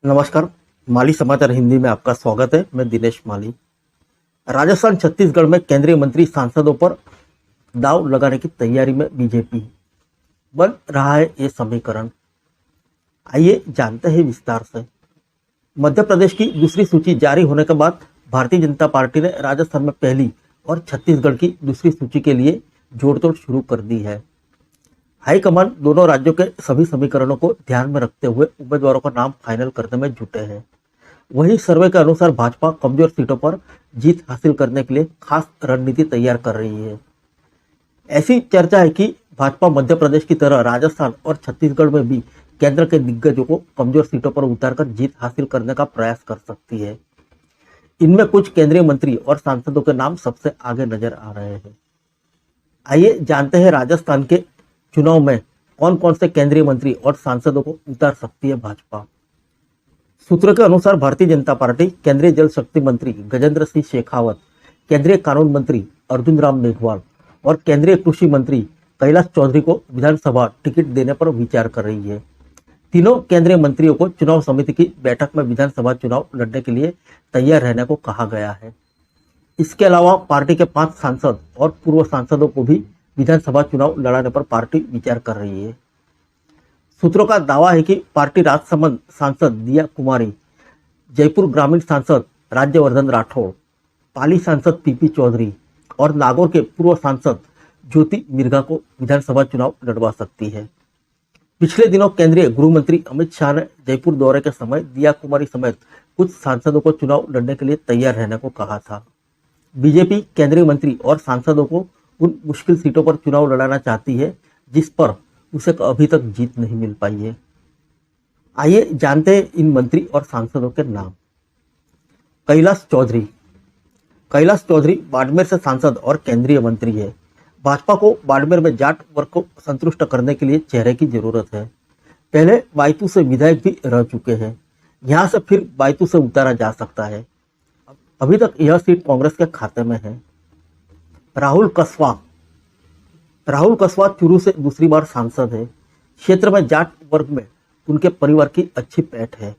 नमस्कार। माली समाचार हिंदी में आपका स्वागत है। मैं दिनेश माली। राजस्थान छत्तीसगढ़ में केंद्रीय मंत्री सांसदों पर दाव लगाने की तैयारी में बीजेपी। बन रहा है ये समीकरण। आइए जानते हैं विस्तार से। मध्य प्रदेश की दूसरी सूची जारी होने के बाद भारतीय जनता पार्टी ने राजस्थान में पहली और छत्तीसगढ़ की दूसरी सूची के लिए जोड़तोड़ शुरू कर दी है। हाईकमान दोनों राज्यों के सभी समीकरणों को ध्यान में रखते हुए उम्मीदवारों का नाम फाइनल करने में जुटे हैं। वहीं सर्वे के अनुसार भाजपा कमजोर सीटों पर जीत हासिल करने के लिए खास रणनीति तैयार कर रही है। ऐसी चर्चा है कि भाजपा मध्य प्रदेश की तरह राजस्थान और छत्तीसगढ़ में भी केंद्र के दिग्गजों को कमजोर सीटों पर उतारकर जीत हासिल करने का प्रयास कर सकती है। इनमें कुछ केंद्रीय मंत्री और सांसदों के नाम सबसे आगे नजर आ रहे हैं। आइए जानते हैं राजस्थान के चुनाव में कौन कौन से केंद्रीय मंत्री और सांसदों को उतार सकती है भाजपा। सूत्रों के अनुसार भारतीय जनता पार्टी केंद्रीय जल शक्ति मंत्री गजेंद्र सिंह शेखावत, केंद्रीय कानून मंत्री अर्जुन राम मेघवाल और केंद्रीय कृषि मंत्री कैलाश चौधरी को विधानसभा टिकट देने पर विचार कर रही है। तीनों केंद्रीय मंत्रियों को चुनाव समिति की बैठक में विधानसभा चुनाव लड़ने के लिए तैयार रहने को कहा गया है। इसके अलावा पार्टी के 5 सांसद और पूर्व सांसदों को भी विधानसभा चुनाव लड़ाने पर पार्टी विचार कर रही है। सूत्रों का दावा है कि पार्टी राजसमंद सांसद दिया कुमारी, जयपुर ग्रामीण सांसद राज्यवर्धन राठौड़, पाली सांसद पीपी चौधरी और नागौर के पूर्व सांसद ज्योति मिर्गा को विधानसभा चुनाव लड़वा सकती है। पिछले दिनों केंद्रीय गृह मंत्री अमित शाह ने जयपुर दौरे के समय दिया कुमारी समेत कुछ सांसदों को चुनाव लड़ने के लिए तैयार रहने को कहा था। बीजेपी केंद्रीय मंत्री और सांसदों को उन मुश्किल सीटों पर चुनाव लड़ाना चाहती है जिस पर उसे अभी तक जीत नहीं मिल पाई है। आइए जानते हैं इन मंत्री और सांसदों के नाम। कैलाश चौधरी। कैलाश चौधरी बाड़मेर से सांसद और केंद्रीय मंत्री है। भाजपा को बाड़मेर में जाट वर्ग को संतुष्ट करने के लिए चेहरे की जरूरत है। पहले बायतू से विधायक भी रह चुके हैं। यहां से फिर बायतू से उतारा जा सकता है। अभी तक यह सीट कांग्रेस के खाते में है। राहुल कस्वां। राहुल कस्वां चूरू से दूसरी बार सांसद है। क्षेत्र में जाट वर्ग में उनके परिवार की अच्छी पैठ है।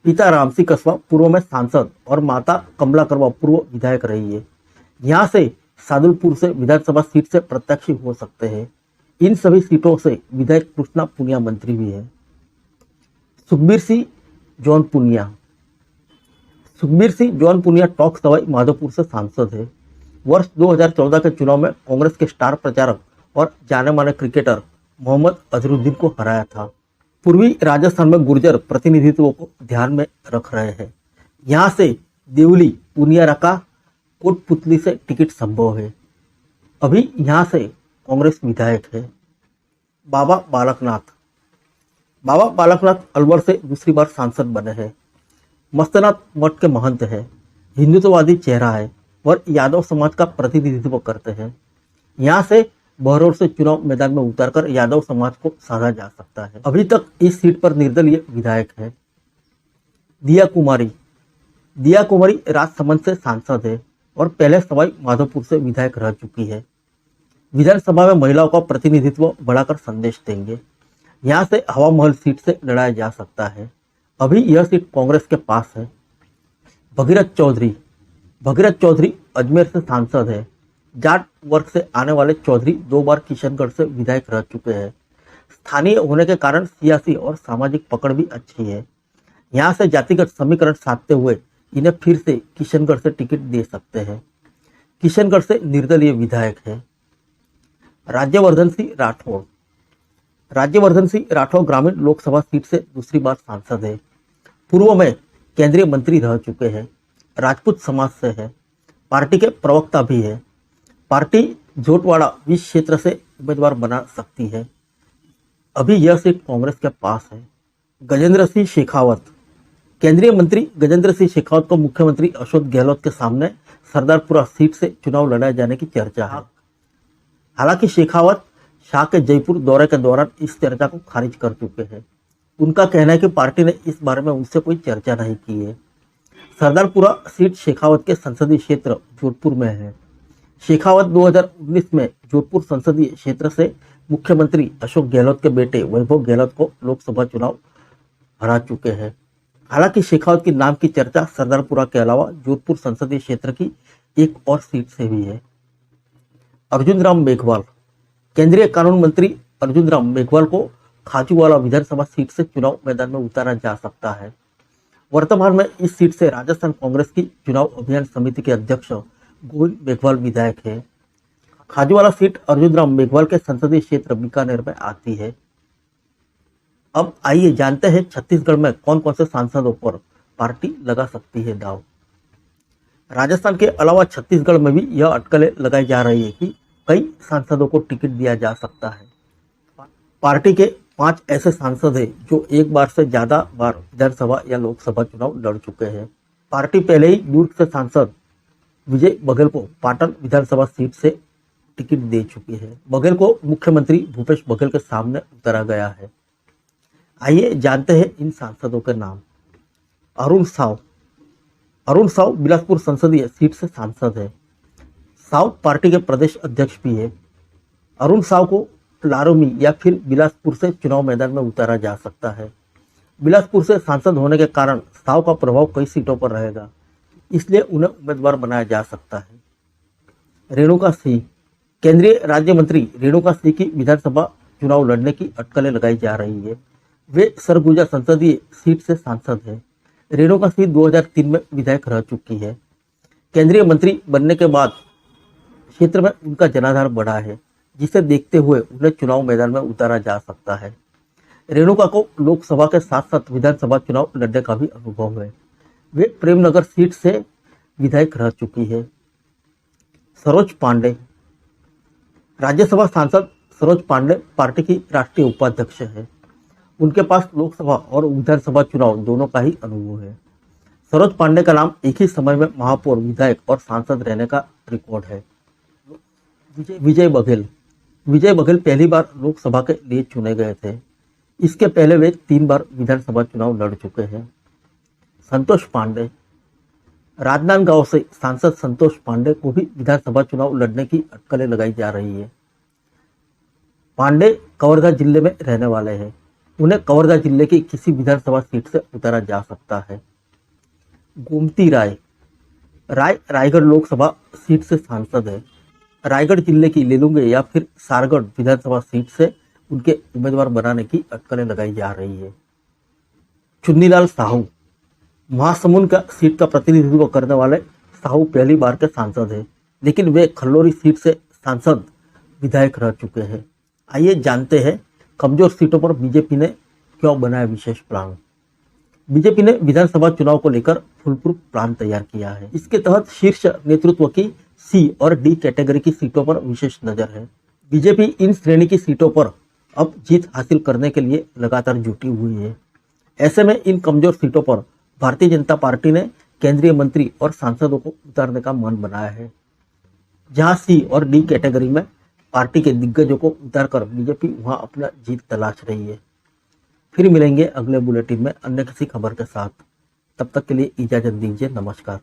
पिता रामसिंह कस्वां पूर्व में सांसद और माता कमला करवा पूर्व विधायक रही है। यहाँ से सादुलपुर से विधानसभा सीट से प्रत्याशी हो सकते हैं। इन सभी सीटों से विधायक कृष्णा पुनिया मंत्री भी है। सुखबीर सिंह जौनपुनिया। सुखबीर सिंह जौनपुनिया टोंक सवाई माधोपुर से सांसद है। वर्ष 2014 के चुनाव में कांग्रेस के स्टार प्रचारक और जाने माने क्रिकेटर मोहम्मद अजहरुद्दीन को हराया था। पूर्वी राजस्थान में गुर्जर प्रतिनिधित्व को ध्यान में रख रहे हैं। यहाँ से देवली पुनियारा का कोटपुतली से टिकट संभव है। अभी यहाँ से कांग्रेस विधायक है। बाबा बालकनाथ। बाबा बालकनाथ अलवर से दूसरी बार सांसद बने हैं। मस्तनाथ मठ के महंत है। हिंदुत्ववादी चेहरा है और यादव समाज का प्रतिनिधित्व करते हैं। यहाँ से बहरौर से चुनाव मैदान में उतारकर यादव समाज को साधा जा सकता है। अभी तक इस सीट पर निर्दलीय विधायक है। दिया कुमारी। दिया कुमारी राजसमंद से सांसद है और पहले सवाई माधोपुर से विधायक रह चुकी है। विधानसभा में महिलाओं का प्रतिनिधित्व बढ़ाकर संदेश देंगे। यहाँ से हवा महल सीट से लड़ाया जा सकता है। अभी यह सीट कांग्रेस के पास है। भगीरथ चौधरी। भगीरथ चौधरी अजमेर से सांसद है। जाट वर्ग से आने वाले चौधरी 2 बार किशनगढ़ से विधायक रह चुके हैं। स्थानीय होने के कारण सियासी और सामाजिक पकड़ भी अच्छी है। यहाँ से जातिगत समीकरण साधते हुए इन्हें फिर से किशनगढ़ से टिकट दे सकते हैं। किशनगढ़ से निर्दलीय विधायक है। राज्यवर्धन सिंह राठौड़। राज्यवर्धन सिंह राठौड़ ग्रामीण लोकसभा सीट से दूसरी बार सांसद है। पूर्व में केंद्रीय मंत्री रह चुके हैं। राजपूत समाज से है। पार्टी के प्रवक्ता भी है। पार्टी झोटवाड़ा विस क्षेत्र से उम्मीदवार बना सकती है। अभी यह सीट कांग्रेस के पास है। गजेंद्र सिंह शेखावत। केंद्रीय मंत्री गजेंद्र सिंह शेखावत को मुख्यमंत्री अशोक गहलोत के सामने सरदारपुरा सीट से चुनाव लड़ाए जाने की चर्चा है। हालांकि शेखावत शाह के जयपुर दौरे के दौरान इस चर्चा को खारिज कर चुके हैं। उनका कहना है कि पार्टी ने इस बारे में उनसे कोई चर्चा नहीं की है। सरदारपुरा सीट शेखावत के संसदीय क्षेत्र जोधपुर में है। शेखावत 2019 में जोधपुर संसदीय क्षेत्र से मुख्यमंत्री अशोक गहलोत के बेटे वैभव गहलोत को लोकसभा चुनाव हरा चुके हैं। हालांकि शेखावत की नाम की चर्चा सरदारपुरा के अलावा जोधपुर संसदीय क्षेत्र की एक और सीट से भी है। अर्जुन राम मेघवाल। केंद्रीय कानून मंत्री अर्जुन राम मेघवाल को खाजूवाला विधानसभा सीट से चुनाव मैदान में उतारा जा सकता है। वर्तमान में इस सीट से राजस्थान कांग्रेस की चुनाव अभियान समिति के अध्यक्ष गोविंद मेघवाल विधायक है। खाजूवाला सीट अर्जुन राम मेघवाल के संसदीय क्षेत्र बीकानेर में आती है। अब आइए जानते हैं छत्तीसगढ़ में कौन कौन से सांसदों पर पार्टी लगा सकती है दांव। राजस्थान के अलावा छत्तीसगढ़ में भी यह अटकलें लगाई जा रही है कि कई सांसदों को टिकट दिया जा सकता है। पार्टी के 5 ऐसे सांसद हैं जो एक बार से ज्यादा बार विधानसभा या लोकसभा चुनाव लड़ चुके हैं। पार्टी पहले ही दुर्ग से सांसद विजय बघेल को पाटन विधानसभा सीट से टिकट दे चुकी है। बघेल को मुख्यमंत्री भूपेश बघेल के सामने उतारा गया है। आइए जानते हैं इन सांसदों के नाम। अरुण साव बिलासपुर संसदीय सीट से सांसद है। साव पार्टी के प्रदेश अध्यक्ष भी है। अरुण साव को लारोमी या फिर बिलासपुर से चुनाव मैदान में उतारा जा सकता है। बिलासपुर से सांसद होने के कारण साव का प्रभाव कई सीटों पर रहेगा, इसलिए उन्हें उम्मीदवार बनाया जा सकता है। रेणुका सिंह। केंद्रीय राज्य मंत्री रेणुका सिंह की विधानसभा चुनाव लड़ने की अटकलें लगाई जा रही है। वे सरगुजा संसदीय सीट से सांसद है। रेणुका सिंह 2003 में विधायक रह चुकी है। केंद्रीय मंत्री बनने के बाद क्षेत्र में उनका जनाधार बढ़ा है, जिसे देखते हुए उन्हें चुनाव मैदान में उतारा जा सकता है। रेणुका को लोकसभा के साथ साथ विधानसभा चुनाव लड़ने का भी अनुभव है। वे प्रेमनगर सीट से विधायक रह चुकी है। सरोज पांडे। राज्यसभा सांसद सरोज पांडे पार्टी की राष्ट्रीय उपाध्यक्ष है। उनके पास लोकसभा और विधानसभा चुनाव दोनों का ही अनुभव है। सरोज पांडे का नाम एक ही समय में महापौर, विधायक और सांसद रहने का रिकॉर्ड है। विजय बघेल पहली बार लोकसभा के लिए चुने गए थे। इसके पहले वे 3 बार विधानसभा चुनाव लड़ चुके हैं। संतोष पांडे। राजनांदगांव से सांसद संतोष पांडे को भी विधानसभा चुनाव लड़ने की अटकलें लगाई जा रही है। पांडे कवर्धा जिले में रहने वाले हैं। उन्हें कवर्धा जिले की किसी विधानसभा सीट से उतारा जा सकता है। गोमती राय रायगढ़ लोकसभा सीट से सांसद है। रायगढ़ जिले की लेलुंगे या फिर सारगढ़ विधानसभा सीट से उनके उम्मीदवार बनाने की अटकलें लगाई जा रही है। चुन्नीलाल साहू। महासमुंद का सीट का प्रतिनिधित्व करने वाले साहू पहली बार के सांसद है, लेकिन वे खल्लोरी सीट से सांसद विधायक रह चुके हैं। आइए जानते हैं कमजोर सीटों पर बीजेपी ने क्यों बनाया विशेष प्लान। बीजेपी ने विधानसभा चुनाव को लेकर फुलप्रूफ प्लान तैयार किया है। इसके तहत शीर्ष नेतृत्व की सी और डी कैटेगरी की सीटों पर विशेष नजर है। बीजेपी इन श्रेणी की सीटों पर अब जीत हासिल करने के लिए लगातार जुटी हुई है। ऐसे में इन कमजोर सीटों पर भारतीय जनता पार्टी ने केंद्रीय मंत्री और सांसदों को उतारने का मन बनाया है। जहां सी और डी कैटेगरी में पार्टी के दिग्गजों को उतारकर बीजेपी वहां अपना जीत तलाश रही है। फिर मिलेंगे अगले बुलेटिन में अन्य किसी खबर के साथ। तब तक के लिए इजाजत दीजिए। नमस्कार।